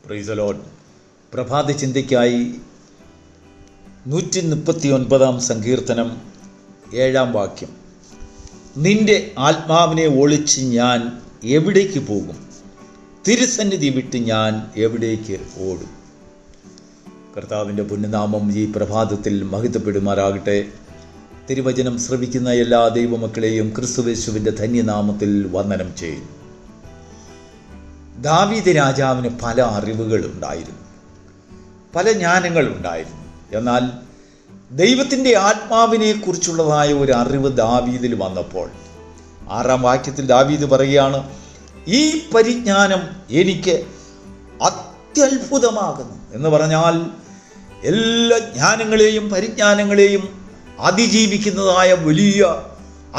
Praise the Lord. പ്രഭാത ചിന്തയ്ക്കായി 139 സങ്കീർത്തനം 7 വാക്യം. നിന്റെ ആത്മാവിനെ ഒളിച്ച് ഞാൻ എവിടേക്ക് പോകും? തിരുസന്നിധി വിട്ട് ഞാൻ എവിടേക്ക് ഓടും? കർത്താവിൻ്റെ പുണ്യനാമം ഈ പ്രഭാതത്തിൽ മഹത്വപ്പെടുമാറാകട്ടെ. തിരുവചനം ശ്രവിക്കുന്ന എല്ലാ ദൈവമക്കളെയും ക്രിസ്തുയേശുവിൻ്റെ ധന്യനാമത്തിൽ വന്ദനം ചെയ്യുന്നു. ദാവീദ് രാജാവിന് പല അറിവുകളുണ്ടായിരുന്നു, പല ജ്ഞാനങ്ങളുണ്ടായിരുന്നു. എന്നാൽ ദൈവത്തിൻ്റെ ആത്മാവിനെ കുറിച്ചുള്ളതായ ഒരു അറിവ് ദാവീദിൽ വന്നപ്പോൾ 6 വാക്യത്തിൽ ദാവീദ് പറയുകയാണ്, ഈ പരിജ്ഞാനം എനിക്ക് അത്യത്ഭുതമാകുന്നു എന്ന് പറഞ്ഞാൽ എല്ലാ ജ്ഞാനങ്ങളെയും പരിജ്ഞാനങ്ങളെയും അതിജീവിക്കുന്നതായ വലിയ,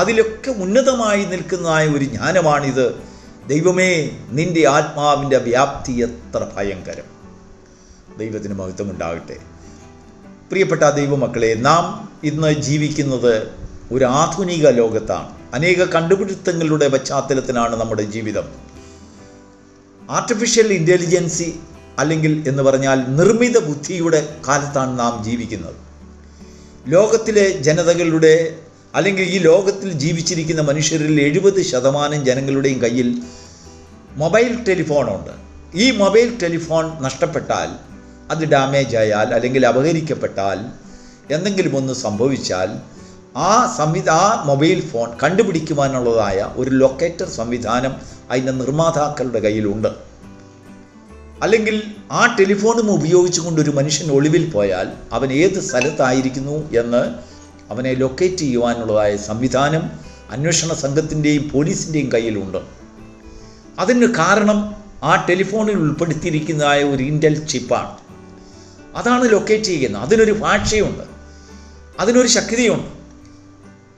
അതിലൊക്കെ ഉന്നതമായി നിൽക്കുന്നതായ ഒരു ജ്ഞാനമാണിത്. ദൈവമേ, നിൻ്റെ ആത്മാവിൻ്റെ വ്യാപ്തി എത്ര ഭയങ്കരം! ദൈവത്തിന് മഹത്വം ഉണ്ടാകട്ടെ. പ്രിയപ്പെട്ട ദൈവമക്കളെ, നാം ഇന്ന് ജീവിക്കുന്നത് ഒരു ആധുനിക ലോകത്താണ്. അനേക കണ്ടുപിടുത്തങ്ങളുടെ പശ്ചാത്തലത്തിലാണ് നമ്മുടെ ജീവിതം. ആർട്ടിഫിഷ്യൽ ഇൻ്റലിജൻസി അല്ലെങ്കിൽ എന്ന് പറഞ്ഞാൽ നിർമ്മിത ബുദ്ധിയുടെ കാലത്താണ് നാം ജീവിക്കുന്നത്. ലോകത്തിലെ ജനതകളുടെ അല്ലെങ്കിൽ ഈ ലോകത്തിൽ ജീവിച്ചിരിക്കുന്ന മനുഷ്യരിൽ 70% ജനങ്ങളുടെയും കയ്യിൽ മൊബൈൽ ടെലിഫോണുണ്ട്. ഈ മൊബൈൽ ടെലിഫോൺ നഷ്ടപ്പെട്ടാൽ, അത് ഡാമേജ് ആയാൽ അല്ലെങ്കിൽ അപഹരിക്കപ്പെട്ടാൽ, എന്തെങ്കിലും ഒന്ന് സംഭവിച്ചാൽ ആ മൊബൈൽ ഫോൺ കണ്ടുപിടിക്കുവാനുള്ളതായ ഒരു ലൊക്കേറ്റർ സംവിധാനം അതിൻ്റെ നിർമ്മാതാക്കളുടെ കയ്യിലുണ്ട്. അല്ലെങ്കിൽ ആ ടെലിഫോണും ഉപയോഗിച്ചുകൊണ്ട് ഒരു മനുഷ്യൻ ഒളിവിൽ പോയാൽ അവൻ ഏത് സ്ഥലത്തായിരിക്കുന്നു എന്ന് അവനെ ലൊക്കേറ്റ് ചെയ്യുവാനുള്ളതായ സംവിധാനം അന്വേഷണ സംഘത്തിൻ്റെയും പോലീസിൻ്റെയും കയ്യിലുണ്ട്. അതിന് കാരണം ആ ടെലിഫോണിൽ ഉൾപ്പെടുത്തിയിരിക്കുന്നതായ ഒരു ഇൻ്റൽ ചിപ്പാണ്. അതാണ് ലൊക്കേറ്റ് ചെയ്യുന്നത്. അതിനൊരു ഭാഷയുണ്ട്, അതിനൊരു ശക്തിയുണ്ട്.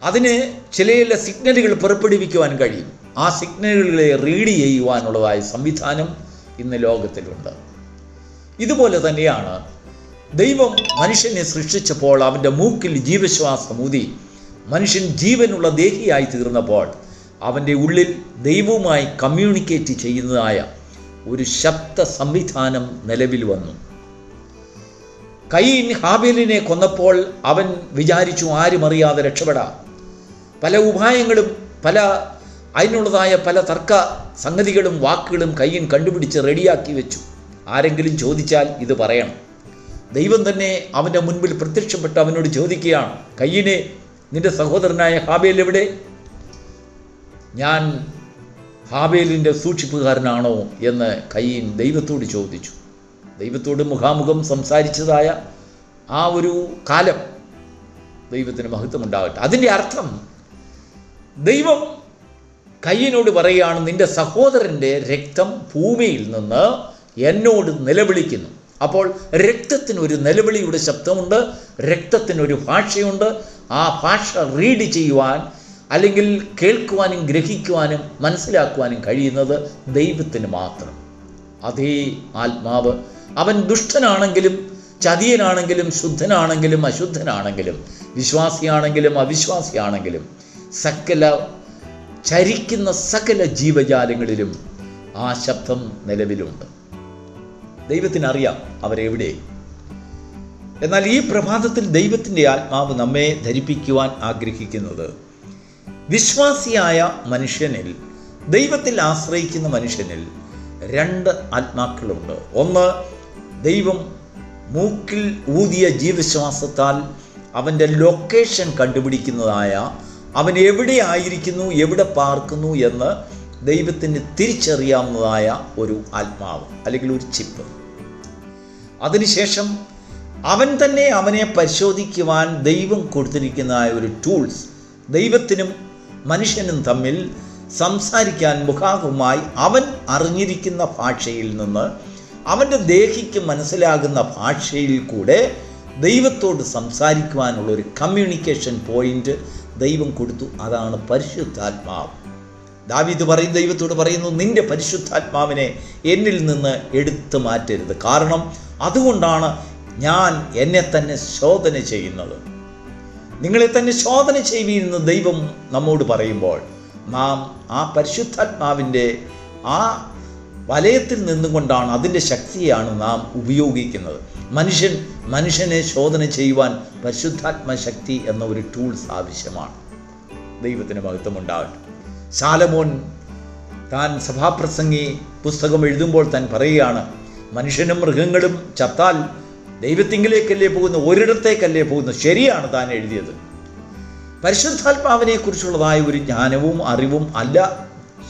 അതിന് ചില സിഗ്നലുകൾ പുറപ്പെടുവിക്കുവാൻ കഴിയും. ആ സിഗ്നലുകളെ റീഡ് ചെയ്യുവാനുള്ളതായ സംവിധാനം ഇന്ന് ലോകത്തിലുണ്ട്. ഇതുപോലെ തന്നെയാണ് ദൈവം മനുഷ്യനെ സൃഷ്ടിച്ചപ്പോൾ അവൻ്റെ മൂക്കിൽ ജീവശ്വാസം ഊതി മനുഷ്യൻ ജീവനുള്ള ദേഹിയായി തീർന്നപ്പോൾ അവൻ്റെ ഉള്ളിൽ ദൈവവുമായി കമ്മ്യൂണിക്കേറ്റ് ചെയ്യുന്നതായ ഒരു ശബ്ദ സംവിധാനം നിലവിൽ വന്നു. കയീൻ ഹാബേലിനെ കൊന്നപ്പോൾ അവൻ വിചാരിച്ചു ആരും അറിയാതെ രക്ഷപ്പെടാം. പല ഉപായങ്ങളും അതിനുള്ളതായ പല തർക്ക സംഗതികളും വാക്കുകളും കയീൻ കണ്ടുപിടിച്ച് റെഡിയാക്കി വെച്ചു. ആരെങ്കിലും ചോദിച്ചാൽ ഇത് പറയണം. ദൈവം തന്നെ അവൻ്റെ മുൻപിൽ പ്രത്യക്ഷപ്പെട്ട് അവനോട് ചോദിക്കുകയാണ്, കയീനെ, നിന്റെ സഹോദരനായ ഹാബേൽ എവിടെ? ഞാൻ ഹാബേലിൻ്റെ സൂക്ഷിപ്പുകാരനാണോ എന്ന് കയീൻ ദൈവത്തോട് ചോദിച്ചു. ദൈവത്തോട് മുഖാമുഖം സംസാരിച്ചതായ ആ ഒരു കാലം ദൈവത്തിന് മഹത്വമുണ്ടാകട്ടെ. അതിൻ്റെ അർത്ഥം ദൈവം കയീനോട് പറയുകയാണ്, നിൻ്റെ സഹോദരൻ്റെ രക്തം ഭൂമിയിൽ നിന്ന് എന്നോട് നിലവിളിക്കുന്നു. അപ്പോൾ രക്തത്തിനൊരു നിലവിളിയുടെ ശബ്ദമുണ്ട്, രക്തത്തിനൊരു ഭാഷയുണ്ട്. ആ ഭാഷ റീഡ് ചെയ്യുവാൻ അല്ലെങ്കിൽ കേൾക്കുവാനും ഗ്രഹിക്കുവാനും മനസ്സിലാക്കുവാനും കഴിയുന്നത് ദൈവത്തിന് മാത്രം. അതേ ആത്മാവ് അവൻ ദുഷ്ടനാണെങ്കിലും ചതിയനാണെങ്കിലും ശുദ്ധനാണെങ്കിലും അശുദ്ധനാണെങ്കിലും വിശ്വാസിയാണെങ്കിലും അവിശ്വാസിയാണെങ്കിലും ചരിക്കുന്ന സകല ജീവജാലങ്ങളിലും ആ ശബ്ദം നിലവിലുണ്ട്. ദൈവത്തിനറിയാം അവരെവിടെ. എന്നാൽ ഈ പ്രഭാതത്തിൽ ദൈവത്തിൻ്റെ ആത്മാവ് നമ്മെ ധരിപ്പിക്കുവാൻ ആഗ്രഹിക്കുന്നത്, വിശ്വാസിയായ മനുഷ്യനിൽ, ദൈവത്തിൽ ആശ്രയിക്കുന്ന മനുഷ്യനിൽ 2 ആത്മാക്കളുണ്ട്. ഒന്ന്, ദൈവം മൂക്കിൽ ഊതിയ ജീവശ്വാസത്താൽ അവൻ്റെ ലൊക്കേഷൻ കണ്ടുപിടിക്കുന്നതായ, അവൻ എവിടെ ആയിരിക്കുന്നു, എവിടെ പാർക്കുന്നു എന്ന് ദൈവത്തിന് തിരിച്ചറിയാവുന്നതായ ഒരു ആത്മാവ് അല്ലെങ്കിൽ ഒരു ചിപ്പ്. അതിനുശേഷം അവൻ തന്നെ അവനെ പരിശോധിക്കുവാൻ ദൈവം കൊടുത്തിരിക്കുന്നതായ ഒരു ടൂൾസ്. ദൈവത്തിനും മനുഷ്യനും തമ്മിൽ സംസാരിക്കാൻ മുഖാമുഖമായി അവൻ അറിഞ്ഞിരിക്കുന്ന ഭാഷയിൽ നിന്ന് അവൻ്റെ ദേഹിക്ക് മനസ്സിലാകുന്ന ഭാഷയിൽ കൂടെ ദൈവത്തോട് സംസാരിക്കുവാനുള്ള ഒരു കമ്മ്യൂണിക്കേഷൻ പോയിന്റ് ദൈവം കൊടുത്തു. അതാണ് പരിശുദ്ധാത്മാവ്. ദാവീദ് ദൈവത്തോട് പറയുന്നു, നിന്റെ പരിശുദ്ധാത്മാവിനെ എന്നിൽ നിന്ന് എടുത്തു മാറ്റരുത്. കാരണം അതുകൊണ്ടാണ് ഞാൻ എന്നെ തന്നെ ശോധന ചെയ്യുന്നത്. നിങ്ങളെ തന്നെ ശോധന ചെയ്യുമെന്ന് ദൈവം നമ്മോട് പറയുമ്പോൾ നാം ആ പരിശുദ്ധാത്മാവിൻ്റെ ആ വലയത്തിൽ നിന്നുകൊണ്ടാണ്, അതിൻ്റെ ശക്തിയാണ് നാം ഉപയോഗിക്കുന്നത്. മനുഷ്യനെ ശോധന ചെയ്യുവാൻ പരിശുദ്ധാത്മ ശക്തി എന്ന ഒരു ടൂൾസ് ആവശ്യമാണ്. ദൈവത്തിന് മഹത്വമുണ്ടാകട്ടെ. ശാലോമോൻ താൻ സഭാപ്രസംഗി പുസ്തകം എഴുതുമ്പോൾ താൻ പറയുകയാണ്, മനുഷ്യനും മൃഗങ്ങളും ചത്താൽ ദൈവത്തിങ്കിലേക്കല്ലേ പോകുന്നു, ഒരിടത്തേക്കല്ലേ പോകുന്നു. ശരിയാണ് താൻ എഴുതിയത്. പരിശുദ്ധാത്മാവിനെ കുറിച്ചുള്ളതായ ഒരു ജ്ഞാനവും അറിവും അല്ല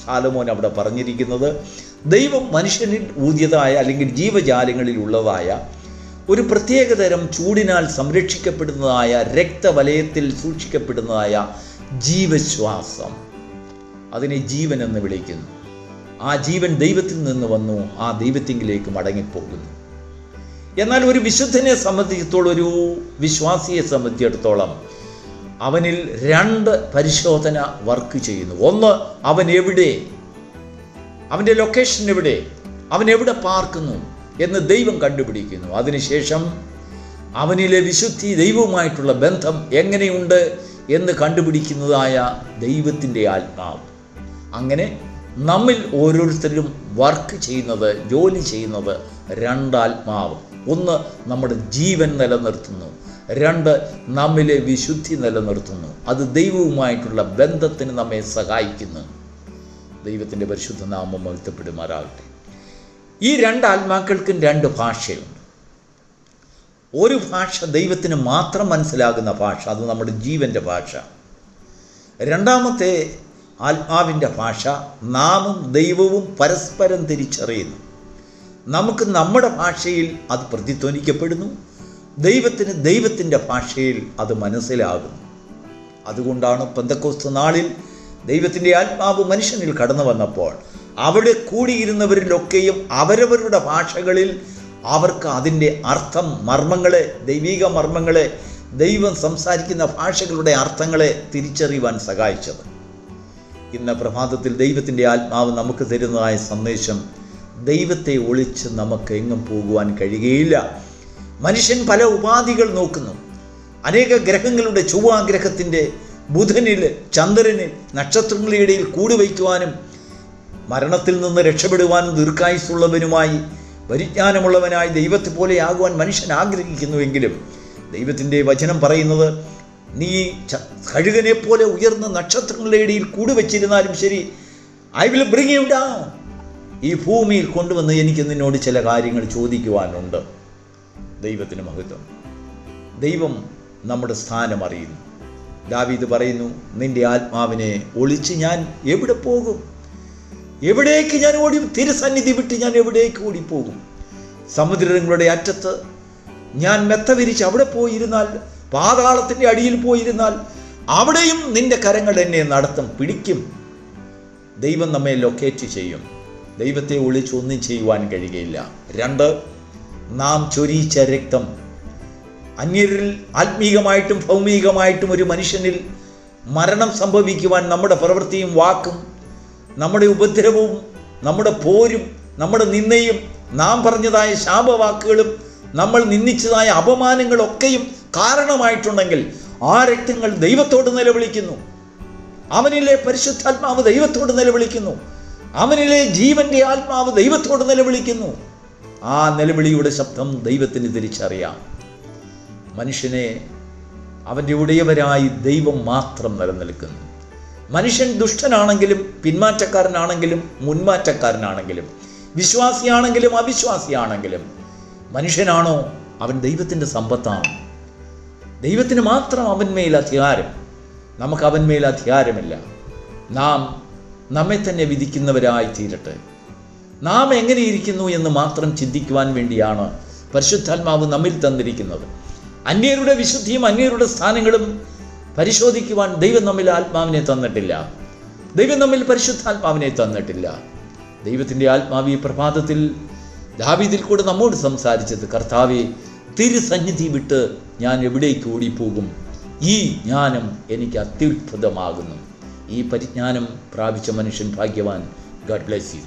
ശാലോമോൻ അവിടെ പറഞ്ഞിരിക്കുന്നത്. ദൈവം മനുഷ്യനിൽ ഊതിയതായ അല്ലെങ്കിൽ ജീവജാലങ്ങളിൽ ഉള്ളതായ ഒരു പ്രത്യേകതരം ചൂടിനാൽ സംരക്ഷിക്കപ്പെടുന്നതായ രക്തവലയത്തിൽ സൂക്ഷിക്കപ്പെടുന്നതായ ജീവശ്വാസം, അതിനെ ജീവൻ എന്ന് വിളിക്കുന്നു. ആ ജീവൻ ദൈവത്തിൽ നിന്ന് വന്നു, ആ ദൈവത്തിങ്കിലേക്ക് മടങ്ങിപ്പോകുന്നു. എന്നാൽ ഒരു വിശുദ്ധനെ സംബന്ധിച്ചിടത്തോളം, ഒരു വിശ്വാസിയെ സംബന്ധിച്ചിടത്തോളം അവനിൽ 2 പരിശോധന വർക്ക് ചെയ്യുന്നു. ഒന്ന്, അവൻ എവിടെ, അവൻ്റെ ലൊക്കേഷൻ എവിടെ, അവൻ എവിടെ പാർക്കുന്നു എന്ന് ദൈവം കണ്ടുപിടിക്കുന്നു. അതിനുശേഷം അവനിലെ വിശുദ്ധി, ദൈവവുമായിട്ടുള്ള ബന്ധം എങ്ങനെയുണ്ട് എന്ന് കണ്ടുപിടിക്കുന്നതായ ദൈവത്തിൻ്റെ ആത്മാവ്. അങ്ങനെ നമ്മിൽ ഓരോരുത്തരും വർക്ക് ചെയ്യുന്നത്, ജോലി ചെയ്യുന്നത് 2 ആത്മാവ്. ഒന്ന്, നമ്മുടെ ജീവൻ നിലനിർത്തുന്നു. 2, നമ്മിലെ വിശുദ്ധി നിലനിർത്തുന്നു. അത് ദൈവവുമായിട്ടുള്ള ബന്ധത്തിന് നമ്മെ സഹായിക്കുന്നു. ദൈവത്തിൻ്റെ പരിശുദ്ധ നാമം മഹത്വപ്പെടുമാറാകട്ടെ. ഈ 2 ആത്മാക്കൾക്കും 2 ഭാഷയുണ്ട്. ഒരു ഭാഷ ദൈവത്തിന് മാത്രം മനസ്സിലാകുന്ന ഭാഷ, അത് നമ്മുടെ ജീവൻ്റെ ഭാഷ. രണ്ടാമത്തെ ആത്മാവിൻ്റെ ഭാഷ നാമും ദൈവവും പരസ്പരം തിരിച്ചറിയുന്നു. നമുക്ക് നമ്മുടെ ഭാഷയിൽ അത് പ്രതിധ്വനിക്കപ്പെടുന്നു, ദൈവത്തിന് ദൈവത്തിൻ്റെ ഭാഷയിൽ അത് മനസ്സിലാകുന്നു. അതുകൊണ്ടാണ് പെന്തക്കോസ്ത് നാളിൽ ദൈവത്തിൻ്റെ ആത്മാവ് മനുഷ്യനിൽ കടന്നു വന്നപ്പോൾ അവിടെ കൂടിയിരുന്നവരിലൊക്കെയും അവരവരുടെ ഭാഷകളിൽ അവർക്ക് അതിൻ്റെ അർത്ഥം, മർമ്മങ്ങളെ, ദൈവിക മർമ്മങ്ങളെ, ദൈവം സംസാരിക്കുന്ന ഭാഷകളുടെ അർത്ഥങ്ങളെ തിരിച്ചറിയുവാൻ സഹായിച്ചത്. ഇന്ന് പ്രഭാതത്തിൽ ദൈവത്തിൻ്റെ ആത്മാവ് നമുക്ക് തരുന്നതായ സന്ദേശം, ദൈവത്തെ ഒളിച്ച് നമുക്ക് എങ്ങും പോകുവാൻ കഴിയുകയില്ല. മനുഷ്യൻ പല ഉപാധികൾ നോക്കുന്നു. അനേക ഗ്രഹങ്ങളുടെ, ചൊവ്വാഗ്രഹത്തിൻ്റെ, ബുധനിൽ, ചന്ദ്രനിൽ, നക്ഷത്രങ്ങളുടെ ഇടയിൽ കൂടുവയ്ക്കുവാനും മരണത്തിൽ നിന്ന് രക്ഷപ്പെടുവാനും ദീർഘായുസ്സുള്ളവനുമായി പരിജ്ഞാനമുള്ളവനായി ദൈവത്തെ പോലെ ആകുവാൻ മനുഷ്യൻ ആഗ്രഹിക്കുന്നുവെങ്കിലും ദൈവത്തിൻ്റെ വചനം പറയുന്നത്, നീ കഴുകനെ പോലെ ഉയർന്ന നക്ഷത്രങ്ങളുടെ ഇടയിൽ കൂടുവച്ചിരുന്നാലും ശരി, I will bring you down. ഈ ഭൂമിയിൽ കൊണ്ടുവന്ന് എനിക്ക് നിന്നോട് ചില കാര്യങ്ങൾ ചോദിക്കുവാനുണ്ട്. ദൈവത്തിന് മഹത്വം. ദൈവം നമ്മുടെ സ്ഥാനം അറിയുന്നു. ദാവീദ് പറയുന്നു, നിന്റെ ആത്മാവിനെ ഒളിച്ച് ഞാൻ എവിടെ പോകും? എവിടേക്ക് ഞാൻ ഓടി? തിരുസന്നിധി വിട്ട് ഞാൻ എവിടേക്ക് ഓടിപ്പോകും? സമുദ്രങ്ങളുടെ അറ്റത്ത് ഞാൻ മെത്ത വിരിച്ച് അവിടെ പോയിരുന്നാൽ, പാതാളത്തിൻ്റെ അടിയിൽ പോയിരുന്നാൽ, അവിടെയും നിന്റെ കരങ്ങൾ എന്നെ നടത്തും, പിടിക്കും. ദൈവം നമ്മെ ലൊക്കേറ്റ് ചെയ്യും. ദൈവത്തെ ഒളിച്ച് ഒന്നും ചെയ്യുവാൻ കഴിയുകയില്ല. 2, നാം ചൊരിയിച്ച രക്തം അന്യരിൽ ആത്മീകമായിട്ടും ഭൗമികമായിട്ടും ഒരു മനുഷ്യനിൽ മരണം സംഭവിക്കുവാൻ നമ്മുടെ പ്രവൃത്തിയും വാക്കും, നമ്മുടെ ഉപദ്രവവും, നമ്മുടെ പോരും, നമ്മുടെ നിന്ദയും, നാം പറഞ്ഞതായ ശാപവാക്കുകളും, നമ്മൾ നിന്ദിച്ചതായ അപമാനങ്ങളൊക്കെയും കാരണമായിട്ടുണ്ടെങ്കിൽ ആ രക്തങ്ങൾ ദൈവത്തോട് നിലവിളിക്കുന്നു. അവനിലെ പരിശുദ്ധാത്മാവ് ദൈവത്തോട് നിലവിളിക്കുന്നു. അവനിലെ ജീവന്റെ ആത്മാവ് ദൈവത്തോട് നിലവിളിക്കുന്നു. ആ നിലവിളിയുടെ ശബ്ദം ദൈവത്തിന് തിരിച്ചറിയാം. മനുഷ്യനെ അവൻ്റെ ഉടയവരായി ദൈവം മാത്രം നിലനിൽക്കുന്നു. മനുഷ്യൻ ദുഷ്ടനാണെങ്കിലും പിന്മാറ്റക്കാരനാണെങ്കിലും മുൻമാറ്റക്കാരനാണെങ്കിലും വിശ്വാസിയാണെങ്കിലും അവിശ്വാസിയാണെങ്കിലും മനുഷ്യനാണോ, അവൻ ദൈവത്തിൻ്റെ സമ്പത്താണ്. ദൈവത്തിന് മാത്രം അവന്മേൽ അധികാരം. നമുക്ക് അവന്മേൽ അധികാരമില്ല. നാം നമ്മെ തന്നെ വിധിക്കുന്നവരായി തീരട്ടെ. നാം എങ്ങനെയിരിക്കുന്നു എന്ന് മാത്രം ചിന്തിക്കുവാൻ വേണ്ടിയാണ് പരിശുദ്ധാത്മാവ് നമ്മിൽ തന്നിരിക്കുന്നത്. അന്യരുടെ വിശുദ്ധിയും അന്യരുടെ സ്ഥാനങ്ങളും പരിശോധിക്കുവാൻ ദൈവം നമ്മിൽ ആത്മാവിനെ തന്നിട്ടില്ല. ദൈവം നമ്മിൽ പരിശുദ്ധാത്മാവിനെ തന്നിട്ടില്ല. ദൈവത്തിൻ്റെ ആത്മാവ് ഈ പ്രഭാതത്തിൽ ദാവീദിൽ കൂടെ നമ്മോട് സംസാരിച്ചത്, കർത്താവേ, തിരുസന്നിധി വിട്ട് ഞാൻ എവിടേക്ക് ഓടിപ്പോകും? ഈ ജ്ഞാനം എനിക്ക് അത്യുത്ഭുതമാകുന്നു. ഈ പരിജ്ഞാനം പ്രാപിച്ച മനുഷ്യൻ ഭാഗ്യവാൻ. God bless you.